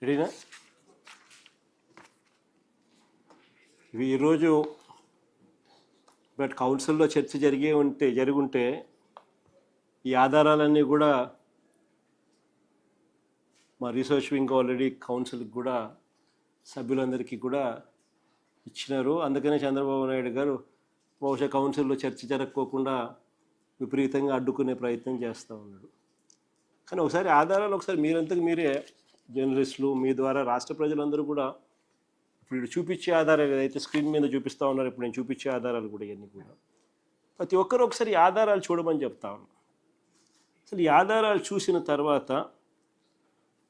రెడీనా? ఇవి ఈరోజు బట్ కౌన్సిల్లో చర్చ జరుగుంటే ఈ ఆధారాలన్నీ కూడా మా రీసెర్చ్ వింగ్ ఆల్రెడీ కౌన్సిల్కి కూడా సభ్యులందరికీ కూడా ఇచ్చినారు. అందుకనే చంద్రబాబు నాయుడు గారు బహుశా కౌన్సిల్లో చర్చ జరగకోకుండా విపరీతంగా అడ్డుకునే ప్రయత్నం చేస్తూ ఉన్నాడు. కానీ ఒకసారి ఆధారాలు ఒకసారి మీరంతకు మీరే జర్నలిస్టులు మీ ద్వారా రాష్ట్ర ప్రజలందరూ కూడా ఇప్పుడు చూపించే ఆధారాలు ఏదైతే స్క్రీన్ మీద చూపిస్తూ ఉన్నారు, ఇప్పుడు నేను చూపించే ఆధారాలు కూడా ఇవన్నీ కూడా ప్రతి ఒక్కరు ఒకసారి ఈ ఆధారాలు చూడమని చెప్తా ఉన్నాను. అసలు ఈ ఆధారాలు చూసిన తర్వాత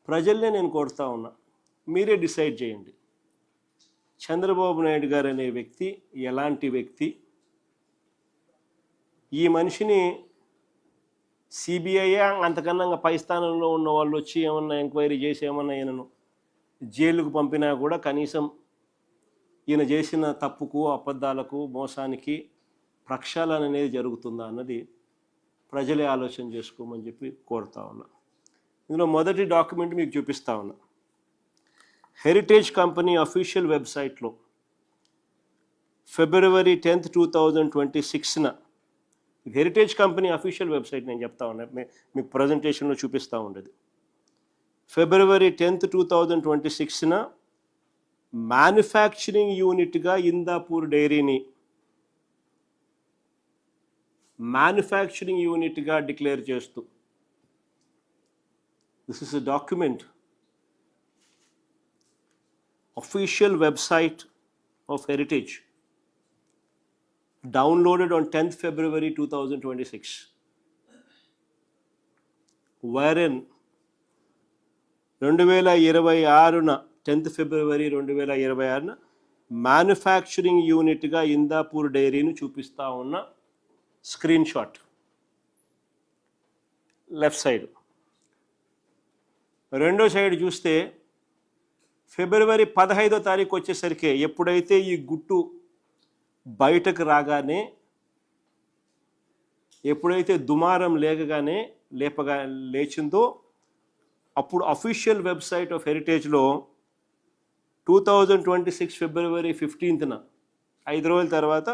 ప్రజల్నే నేను కోరుతా ఉన్నా, మీరే డిసైడ్ చేయండి చంద్రబాబు నాయుడు గారు అనే వ్యక్తి ఎలాంటి వ్యక్తి. ఈ మనిషిని సిబిఐ అంతకన్నా పై స్థానంలో ఉన్న వాళ్ళు వచ్చి ఏమన్నా ఎంక్వైరీ చేసి ఏమన్నా ఈయనను జైలుకు పంపినా కూడా కనీసం ఈయన చేసిన తప్పుకు అబద్ధాలకు మోసానికి ప్రక్షాళన అనేది జరుగుతుందా అన్నది ప్రజలే ఆలోచన చేసుకోమని చెప్పి కోరుతా ఉన్నా. ఇందులో మొదటి డాక్యుమెంట్ మీకు చూపిస్తా ఉన్నా. హెరిటేజ్ కంపెనీ అఫీషియల్ వెబ్సైట్లో February 10th, 2026న హెరిటేజ్ కంపెనీ అఫీషియల్ వెబ్సైట్ నేను చెప్తా ఉన్నా, మీకు ప్రజెంటేషన్లో చూపిస్తూ ఉండేది. February 10th, 2026న మ్యానుఫ్యాక్చరింగ్ యూనిట్గా ఇందాపూర్ డైరీని మ్యానుఫ్యాక్చరింగ్ యూనిట్గా డిక్లేర్ చేస్తూ, this is a document official website of Heritage, downloaded on 10th February 2026, wherein 2026న 10th February 2026న మ్యానుఫ్యాక్చరింగ్ యూనిట్గా ఇందాపూర్ డైరీని చూపిస్తూ ఉన్న స్క్రీన్ షాట్ లెఫ్ట్ సైడ్. రెండో సైడ్ చూస్తే February 15వ వచ్చేసరికి ఎప్పుడైతే ఈ గుట్టు బయటకు రాగానే, ఎప్పుడైతే దుమారం లేచిందో అప్పుడు అఫీషియల్ వెబ్సైట్ ఆఫ్ హెరిటేజ్లో 2026 February 15న 5 రోజుల తర్వాత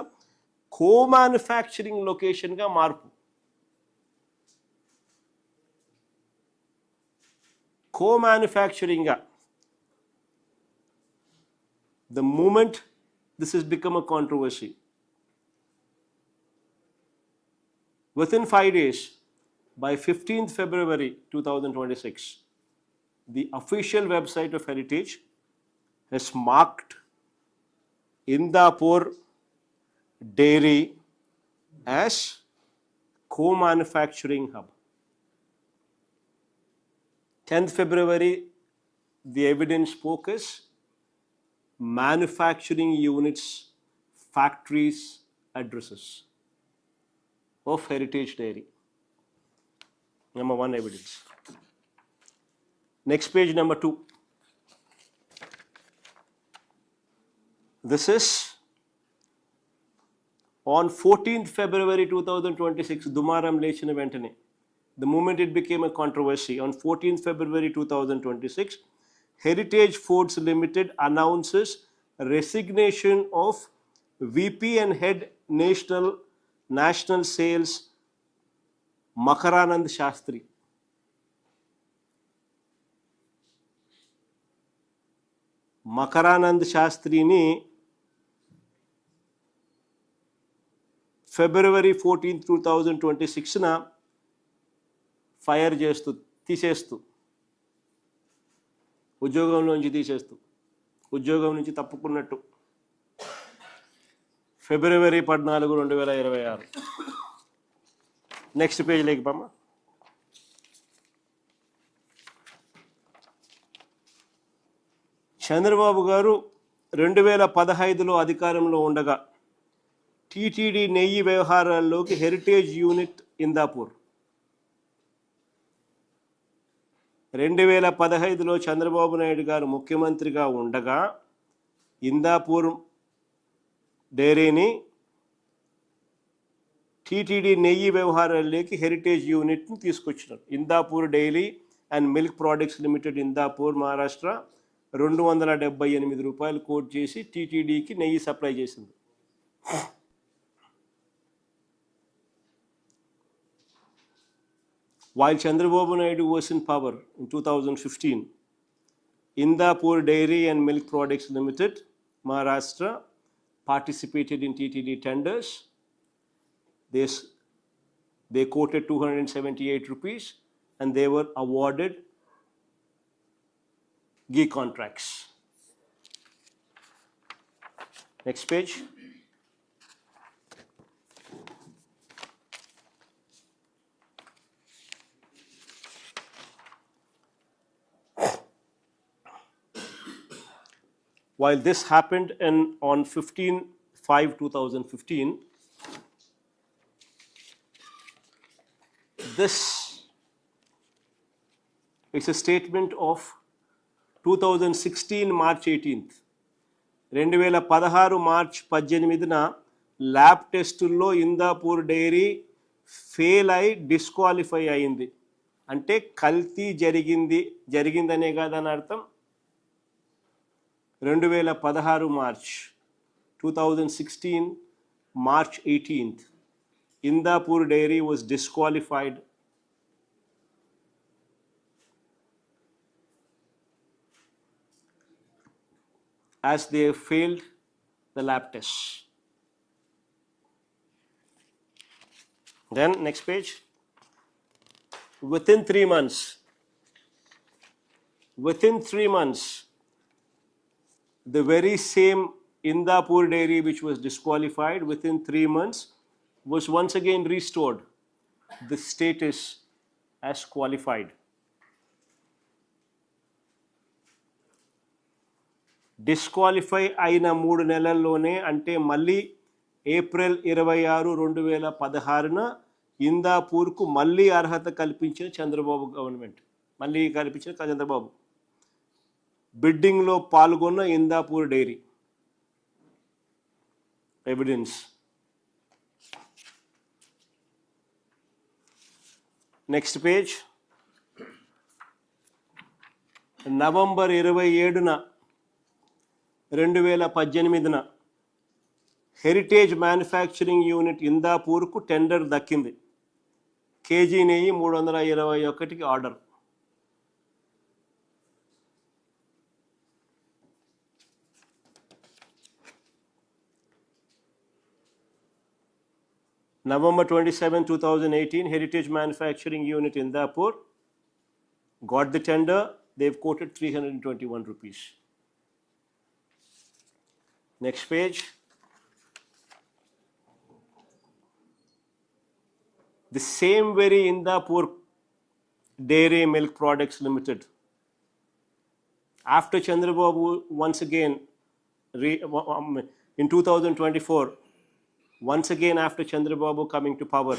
మ్యానుఫ్యాక్చరింగ్ లొకేషన్గా మార్పు. మ్యానుఫ్యాక్చరింగ్గా. The moment this has become a controversy, within 5 days, by 15th February 2026, the official website of Heritage has marked Indapur Dairy as co-manufacturing hub. 10th February, the evidence focus manufacturing units, factories, addresses of Heritage Dairy. Number 1 evidence. Next page, number 2. This is on 14th February 2026, Dumaram lechina ventane, the moment it became a controversy, on 14th February 2026, Heritage Foods Limited announces resignation of VP and Head National Sales Makaranand Shastri. Makaranand Shastrini February 14th, 2026న fire తీసేస్తూ ఉద్యోగం నుంచి తప్పుకున్నట్టు February 14, 2026. Next page లేకి పమ్మ. చంద్రబాబు గారు 2015లో అధికారంలో ఉండగా TTD నెయ్యి వ్యవహారాల్లోకి heritage unit Indapur. 2015లో Chandrababu Naidu గారు ముఖ్యమంత్రిగా ఉండగా ఇందాపూర్ డైరీని టీటీడీ నెయ్యి వ్యవహారాల్లోకి హెరిటేజ్ యూనిట్ని తీసుకొచ్చినారు. Indapur dairy and milk products limited Indapur Maharashtra 278 రూపాయలు కోట్ చేసి టీటీడీకి నెయ్యి సప్లై చేసింది. While Chandrababu Naidu was in power in 2015, Indapur Dairy and Milk Products Limited, Maharashtra, participated in TTD tenders. They quoted 278 rupees and they were awarded ghee contracts. Next page. While this happened on 15/5/2015, this is a statement of 2016 March 18th. 2016 March 18న lab టెస్టుల్లో Indapur dairy fail అయి disqualify అయింది. అంటే కల్తీ జరిగిందనే కాదని అర్థం. 2016 March 2016 March 18th, Indapur Dairy was disqualified as they failed the lab test. Then next page. Within 3 months, the very same Indapur Dairy which was disqualified, within 3 months was once again restored the status as qualified. Disqualify అయిన 3 నెలల్లోనే, అంటే మళ్ళీ April 26, 2016న ఇందాపూర్కు మళ్ళీ అర్హత కల్పించిన Chandrababu government, మళ్ళీ కల్పించిన చంద్రబాబు. బిడ్డింగ్లో పాల్గొన్న Indapur dairy evidence. Next page. November 27న 2018న హెరిటేజ్ మ్యానుఫ్యాక్చరింగ్ యూనిట్ ఇందాపూర్కు టెండర్ దక్కింది. కేజీ నెయ్యి 321కి order. November 27, 2018, Heritage Manufacturing Unit Indapur got the tender. They've quoted 321 rupees. Next page. The same very Indapur Dairy Milk Products Limited, after Chandrababu once again in 2024, once again after Chandrababu coming to power,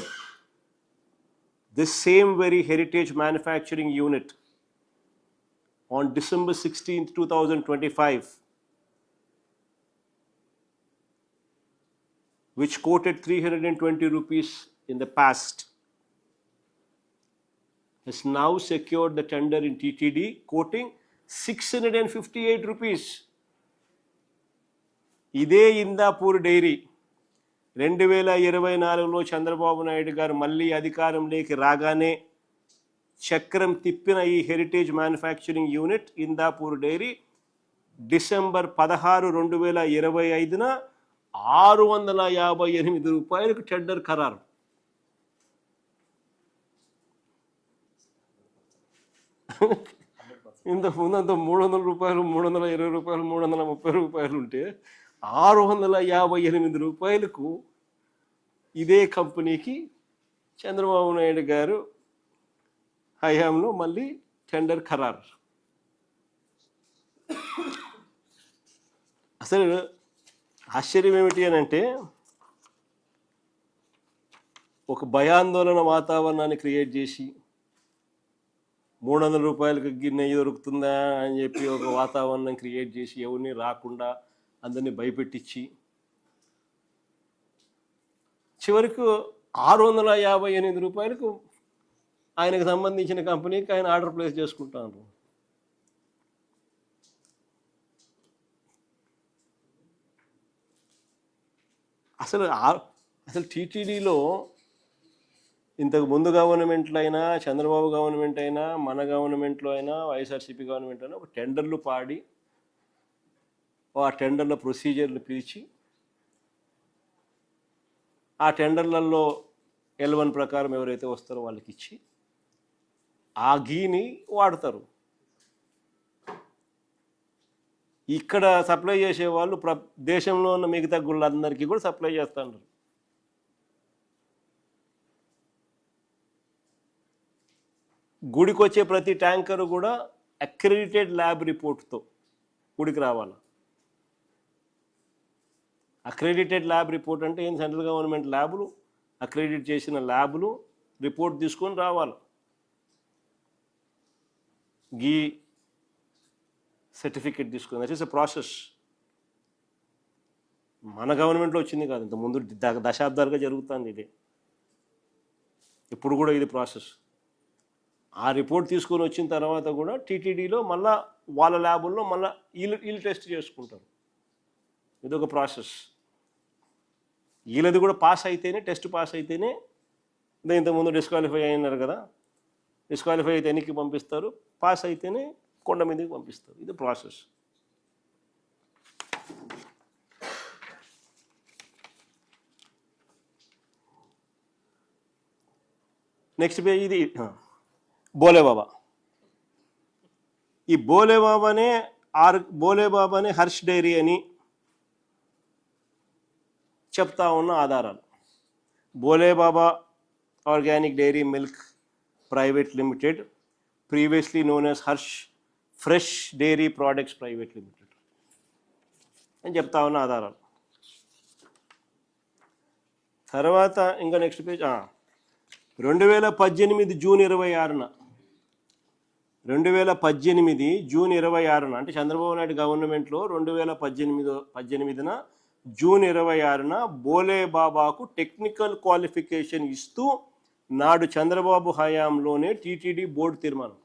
this same very Heritage Manufacturing Unit on December 16th, 2025, which quoted 320 rupees in the past, has now secured the tender in TTD, quoting 658 rupees. ఇదే Indapur dairy 2024లో చంద్రబాబు నాయుడు గారు మళ్ళీ అధికారంలోకి రాగానే చక్రం తిప్పిన ఈ heritage manufacturing unit Indapur dairy December 16, 2025న 658 రూపాయలకు టెండర్ ఖరారు. ఇంత ముందంత 300 రూపాయలు, 320 రూపాయలు, 330 రూపాయలు ఉంటే 658 రూపాయలకు ఇదే కంపెనీకి చంద్రబాబు నాయుడు గారు హయాంలో మళ్ళీ టెండర్ ఖరారు. అసలు ఆశ్చర్యం ఏమిటి అని అంటే, ఒక భయాందోళన వాతావరణాన్ని క్రియేట్ చేసి 300 రూపాయలకి నెయ్యి దొరుకుతుందా అని చెప్పి ఒక వాతావరణం క్రియేట్ చేసి ఎవరిని రాకుండా అందరినీ భయపెట్టించి చివరికి 658 రూపాయలకు ఆయనకు సంబంధించిన కంపెనీకి ఆయన ఆర్డర్ ప్లేస్ చేసుకుంటాను. అసలు టీటీడీలో ఇంతకు ముందు గవర్నమెంట్లో అయినా, చంద్రబాబు గవర్నమెంట్ అయినా, మన గవర్నమెంట్లో అయినా, వైఎస్ఆర్సీపీ గవర్నమెంట్ అయినా ఒక టెండర్లు పాడి ఆ టెండర్ల ప్రొసీజర్లు పిలిచి ఆ టెండర్లలో L1 ప్రకారం ఎవరైతే వస్తారో వాళ్ళకి ఇచ్చి ఆ ఘీని వాడతారు. ఇక్కడ సప్లై చేసే వాళ్ళు దేశంలో ఉన్న మిగతా గుళ్ళందరికీ కూడా సప్లై చేస్తున్నారు. గుడికి వచ్చే ప్రతి ట్యాంకర్ కూడా అక్రెడిటెడ్ ల్యాబ్ రిపోర్ట్తో గుడికి రావాలి. అక్రెడిటెడ్ ల్యాబ్ రిపోర్ట్ అంటే ఏం? సెంట్రల్ గవర్నమెంట్ ల్యాబులు, అక్రెడిట్ చేసిన ల్యాబులు రిపోర్ట్ తీసుకొని రావాలి. గీ సర్టిఫికేట్ తీసుకుని దట్ ఈస్ ఎ ప్రాసెస్. మన గవర్నమెంట్లో వచ్చింది కాదు, ఇంత ముందు దశాబ్దాలుగా జరుగుతుంది ఇదే. ఇప్పుడు కూడా ఇది ప్రాసెస్. ఆ రిపోర్ట్ తీసుకొని వచ్చిన తర్వాత కూడా టీటీడీలో మళ్ళా వాళ్ళ ల్యాబుల్లో మళ్ళీ వీళ్ళు టెస్ట్ చేసుకుంటారు. ఇది ఒక ప్రాసెస్. వీళ్ళది కూడా పాస్ అయితేనే, టెస్ట్ పాస్ అయితేనే. ఇంతకుముందు డిస్క్వాలిఫై అయినారు కదా, డిస్క్వాలిఫై అయితే ఎన్నికి పంపిస్తారు, పాస్ అయితేనే కొండ మీదకి పంపిస్తారు. ఇది ప్రాసెస్. నెక్స్ట్ పేజ్ ఇది బోలేబాబా. ఈ బోలేబాబానే హర్ష్ డైరీ అని చెప్తా ఉన్న ఆధారాలు. Bholebaba organic dairy milk private limited, previously known as Harsh fresh dairy products private limited అని చెప్తా ఉన్న ఆధారాలు. తర్వాత ఇంకా నెక్స్ట్ పేజ్ 2018 జూన్ 26న అంటే చంద్రబాబు నాయుడు గవర్నమెంట్లో 2018 జూన్ 26న బోలేబాబాకు టెక్నికల్ క్వాలిఫికేషన్ ఇస్తూ నాడు చంద్రబాబు హయాంలోనే టీటీడీ బోర్డు తీర్మానం.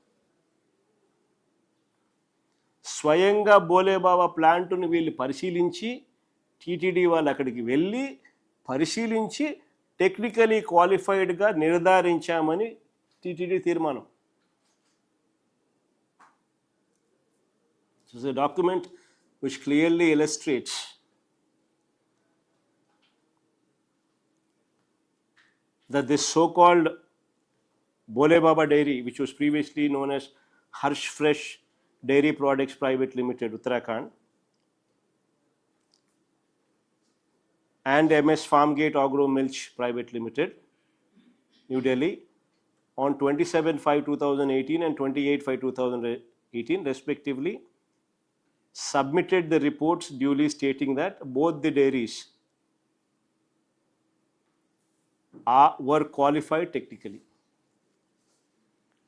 స్వయంగా బోలేబాబా ప్లాంటును వీళ్ళు పరిశీలించి, టీటీడీ వాళ్ళు అక్కడికి వెళ్ళి పరిశీలించి టెక్నికలీ క్వాలిఫైడ్గా నిర్ధారించామని టీటీడీ తీర్మానం. This is a document which clearly illustrates that this so-called Bolebaba Dairy, which was previously known as Harsh Fresh Dairy Products Private Limited, Uttarakhand, and MS Farmgate Agro Milch Private Limited, New Delhi, on 27/5/2018 and 28/5/2018 respectively, submitted the reports duly stating that both the dairies were qualified technically.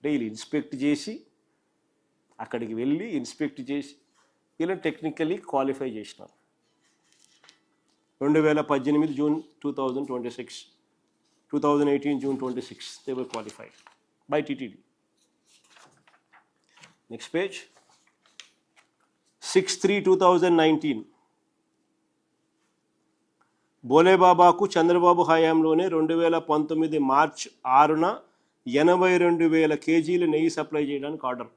Daily inspect చేసి, అక్కడికి వెళ్ళి inspect చేసి ఇలా technically qualify చేసినారు. 2018 June 2026, 2018 June 26, they were qualified by TTD. Next page. 6/3/2019 బోలేబాబాకు Chandrababu హయాంలోనే 2019 March 6న 82,000 కేజీల నెయ్యి supply చేయడానికి order.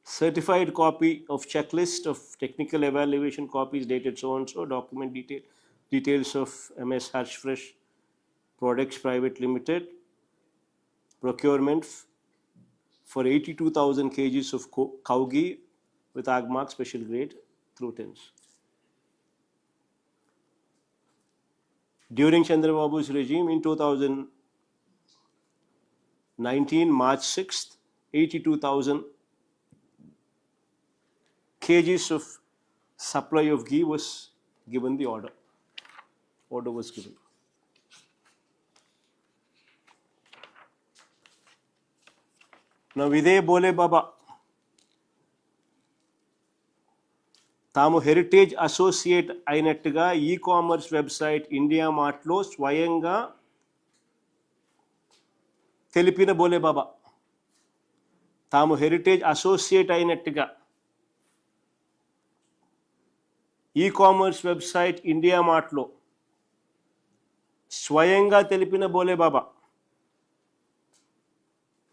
Certified copy of checklist of technical evaluation copies dated so and so, document details of MS Harsh Fresh Products Private Limited, procurement for 82,000 kgs of cow ghee with Agmark special grade through tins. During Chandrababu's regime in 2019, March 6th, 82,000 kgs of supply of ghee was given the order. Order was given. Now, ఇదే బోలేబాబా తాము heritage associate అయినట్టుగా e commerce website India మార్ట్లో స్వయంగా తెలిపిన బోలేబాబా. తాము heritage associate అయినట్టుగా e commerce website India మార్ట్లో స్వయంగా తెలిపిన బోలేబాబా.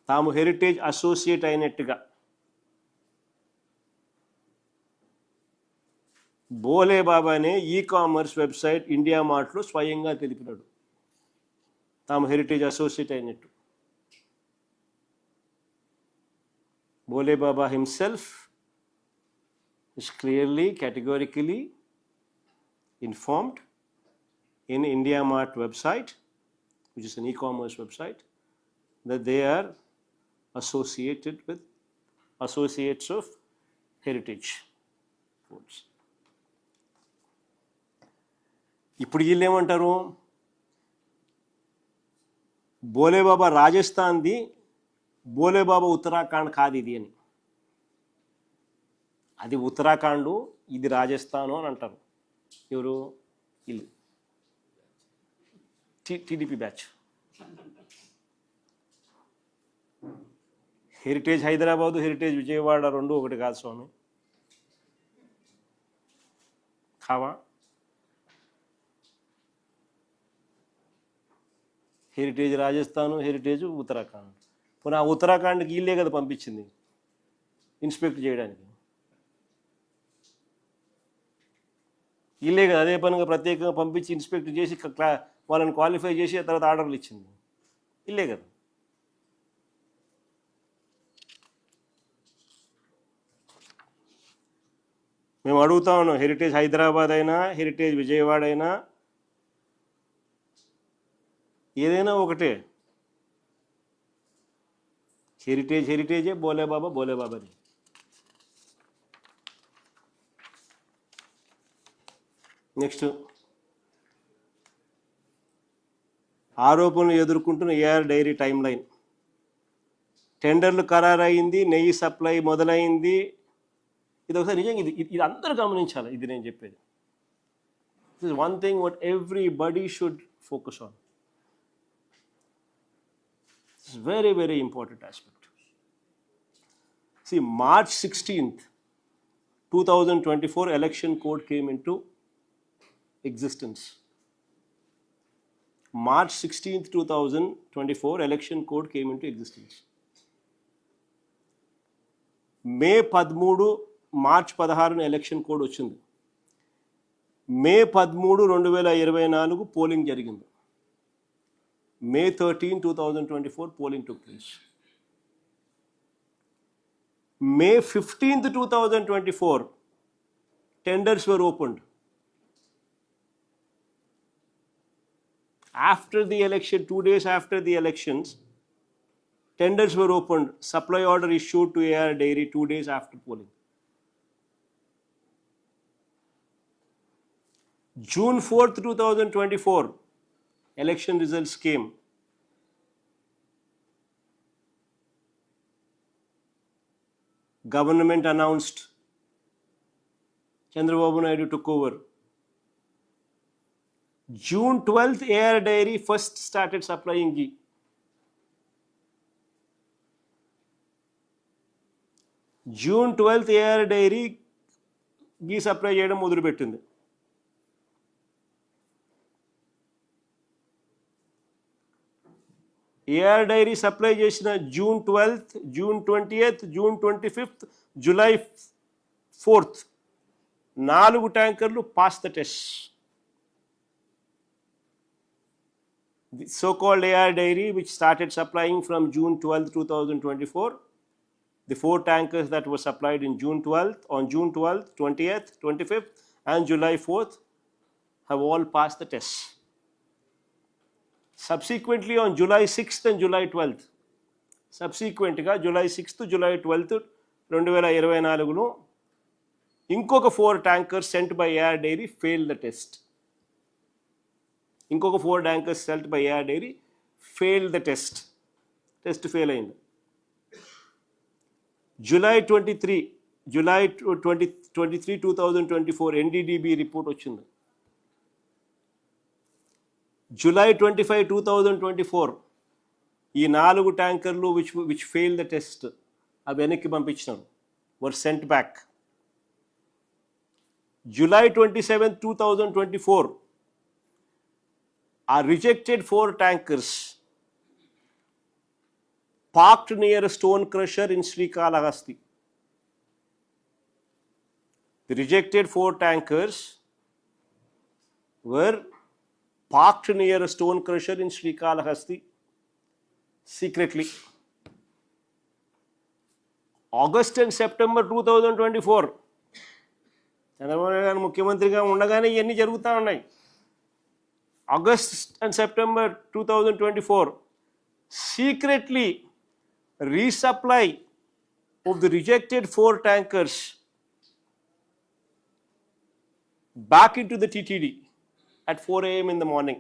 తాము హెరిటేజ్ అసోసియేట్ అయినట్టుగా బోలేబాబానే ఈ కామర్స్ వెబ్సైట్ ఇండియా మార్ట్లో స్వయంగా తెలిపినాడు తాము హెరిటేజ్ అసోసియేట్ అయినట్టు. Bhole Baba himself is clearly, categorically informed in India Mart website, which is an e-commerce website, that they are associated with associates of heritage foods. ఇప్పుడు వీళ్ళు ఏమంటారు, బోలేబాబా రాజస్థాన్ది, బోలేబాబా ఉత్తరాఖండ్ కాదు ఇది అని. అది ఉత్తరాఖండ్, ఇది రాజస్థాను అని అంటారు. ఎవరు? వీళ్ళు TDP batch. Heritage Hyderabad, heritage Vijayawada రెండు ఒకటి కాదు స్వామి. కావా? Heritage Rajasthan, heritage Uttarakhand. పోనీ ఆ ఉత్తరాఖండ్కి వీళ్ళే కదా పంపించింది ఇన్స్పెక్ట్ చేయడానికి. వీళ్ళే కదా అదే పనిగా ప్రత్యేకంగా పంపించి ఇన్స్పెక్ట్ చేసి వాళ్ళని క్వాలిఫై చేసి ఆ తర్వాత ఆర్డర్లు ఇచ్చింది. వీళ్ళే కదా. మేము అడుగుతా ఉన్నాం, హెరిటేజ్ హైదరాబాద్ అయినా హెరిటేజ్ విజయవాడ అయినా ఏదైనా ఒకటే. హెరిటేజే, బోలేబాబానే. నెక్స్ట్, ఆరోపణలు ఎదుర్కొంటున్న ఏఆర్ డైరీ టైమ్ లైన్. టెండర్లు ఖరారైంది, నెయ్యి సప్లై మొదలైంది. ఇది ఒకసారి నిజంగా ఇది అందరూ గమనించాలి. ఇది నేను చెప్పేది. This is one thing what everybody should focus on. This is very, very important aspect. See, March 16th, 2024 election code came into existence. March 16th, 2024 election code came into existence. May 13, March 16 election code వచ్చింది. మే 13, 2024 polling జరిగింది. May 13, 2024 polling took place. May 15th, 2024 tenders were opened. After the election, 2 days after the elections, tenders were opened. Supply order issued to AR Dairy 2 days after polling. June 4th, 2024 election results came. Government announced, Chandrababu Naidu took over. June 12th, AR Dairy first started supplying ghee. June 12th, AR Dairy ghee supply చేయడం మొదలుపెట్టింది. AR Dairy supply చేసిన June 12th, June 20th, June 25th, July 4th 4 ట్యాంకర్లు pass the test. The so-called AR Dairy, which started supplying from June 12th, 2024, the 4 tankers that were supplied in June 12th, on June 12th, 20th, 25th, and July 4th, have all passed the test. Subsequently, on July 6th and July 12th, subsequentగా July 6th, July 12th, 2024లో ఇంకొక 4 tankers sent by AR Dairy failed the test. ఇంకొక 4 tankers sent by AR Dairy failed the test. Test fail అయింది. July 23, July 2023 NDDB report వచ్చింది. July 25, 2024 ఈ 4 ట్యాంకర్లు which fail the test అవి వెనక్కి పంపించినారు, వర్ cent back. July 27, 2024 ఆ rejected 4 tankers parked near a stone crusher in Srikalahasti. The rejected 4 tankers were parked near a stone crusher in Srikalahasti secretly. August and September 2024 Chandrababu Naidu గారు ముఖ్యమంత్రిగా ఉండగానే ఇవన్నీ జరుగుతూ ఉన్నాయి. August and September 2024 secretly resupply of the rejected 4 tankers back into the TTD at 4 AM in the morning.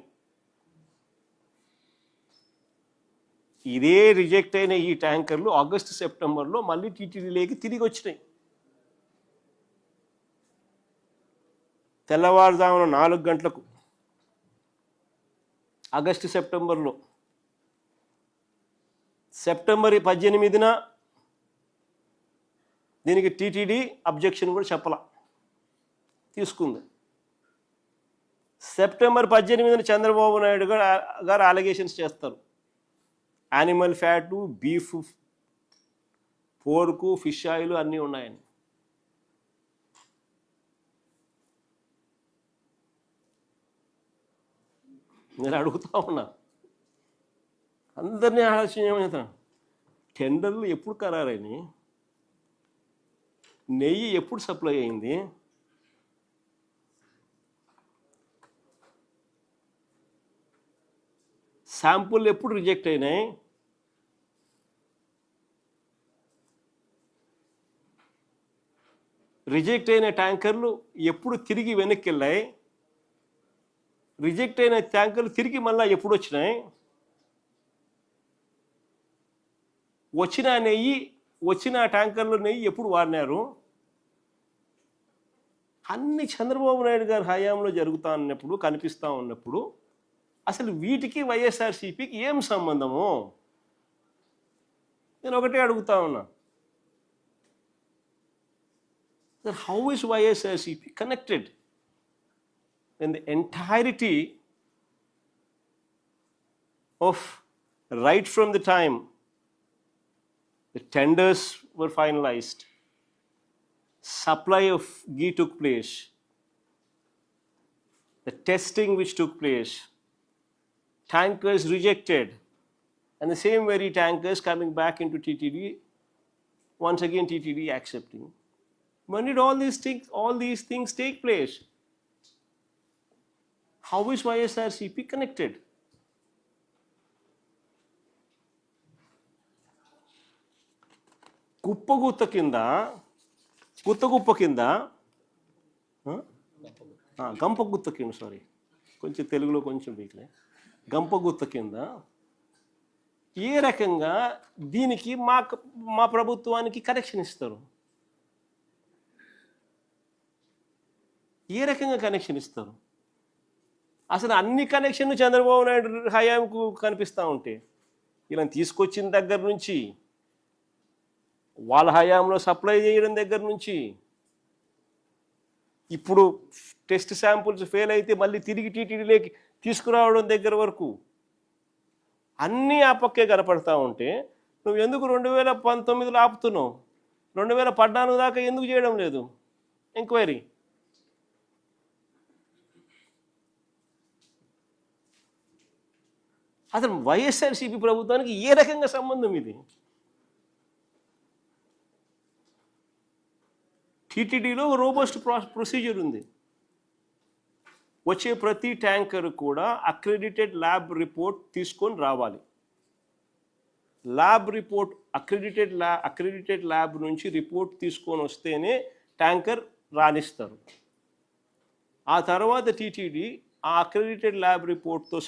ఇదే reject అయిన ఈ ట్యాంకర్లు ఆగస్ట్ సెప్టెంబర్లో మళ్ళీ టీటీడీలోకి తిరిగి వచ్చినాయి. తెల్లవారుజామున 4 గంటలకు ఆగస్టు సెప్టెంబర్లో. సెప్టెంబర్ 18న దీనికి టీటీడీ అబ్జెక్షన్ కూడా చెప్పలా, తీసుకుంది. సెప్టెంబర్ 18న చంద్రబాబు నాయుడు గారు అలిగేషన్స్ చేస్తారు. Animal fat, beef, పోర్కు, fish oil అన్నీ ఉన్నాయని. నేను అడుగుతా ఉన్నా, అందరినీ ఆలోచన ఏమైనా టెండర్లు ఎప్పుడు ఖరారైనాయి, నెయ్యి ఎప్పుడు సప్లై అయింది, శాంపుల్ ఎప్పుడు రిజెక్ట్ అయినాయి, రిజెక్ట్ అయిన ట్యాంకర్లు ఎప్పుడు తిరిగి వెనక్కి వెళ్ళాయి, రిజెక్ట్ అయిన ట్యాంకర్లు తిరిగి మళ్ళీ ఎప్పుడు వచ్చినాయి, వచ్చిన ట్యాంకర్లు నెయ్యి ఎప్పుడు వాడినారు, అన్ని చంద్రబాబు నాయుడు గారి హయాంలో జరుగుతూ ఉన్నప్పుడు, కనిపిస్తూ ఉన్నప్పుడు అసలు వీటికి వైఎస్ఆర్సీపీకి ఏం సంబంధము? నేను ఒకటే అడుగుతా ఉన్నా, how is YSRCP connected when the entirety of right from the time the tenders were finalized, supply of ghee took place, the testing which took place, tankers rejected, and the same very tankers coming back into TTD, once again TTD accepting. When did all these things take place? How is YSRCP connected? గుప్ప కింద గంపగుత్త కింద, sorry కొంచెం తెలుగులో కొంచెం వీక్లే, గంపగుత్త కింద ఏ రకంగా దీనికి మా ప్రభుత్వానికి కనెక్షన్ ఇస్తారు? ఏ రకంగా కనెక్షన్ ఇస్తారు? అసలు అన్ని కనెక్షన్లు చంద్రబాబు నాయుడు హయాంకు కనిపిస్తూ ఉంటే, ఇలా తీసుకొచ్చిన దగ్గర నుంచి, వాళ్ళ హయాంలో సప్లై చేయడం దగ్గర నుంచి, ఇప్పుడు టెస్ట్ శాంపుల్స్ ఫెయిల్ అయితే మళ్ళీ తిరిగి టీటీడీలోకి తీసుకురావడం దగ్గర వరకు అన్నీ ఆ పక్కే కనపడతా ఉంటే, నువ్వు ఎందుకు 2019లో ఆపుతున్నావు? 2014 దాకా ఎందుకు చేయడం లేదు ఎంక్వైరీ? అసలు వైఎస్ఆర్సీపీ ప్రభుత్వానికి ఏ రకంగా సంబంధం ఇది? టీటీడీలో రోబస్ట్ ప్రొసీజర్ ఉంది. వచ్చే ప్రతి ట్యాంకర్ కూడా అక్రెడిటెడ్ ల్యాబ్ రిపోర్ట్ తీసుకొని రావాలి. ల్యాబ్ రిపోర్ట్ అక్రెడిటెడ్ ల్యాబ్ నుంచి రిపోర్ట్ తీసుకొని వస్తేనే ట్యాంకర్ రాణిస్తారు. ఆ తర్వాత టీటీడీ ఆ అక్రెడిటెడ్ ల్యాబ్ రిపోర్ట్తో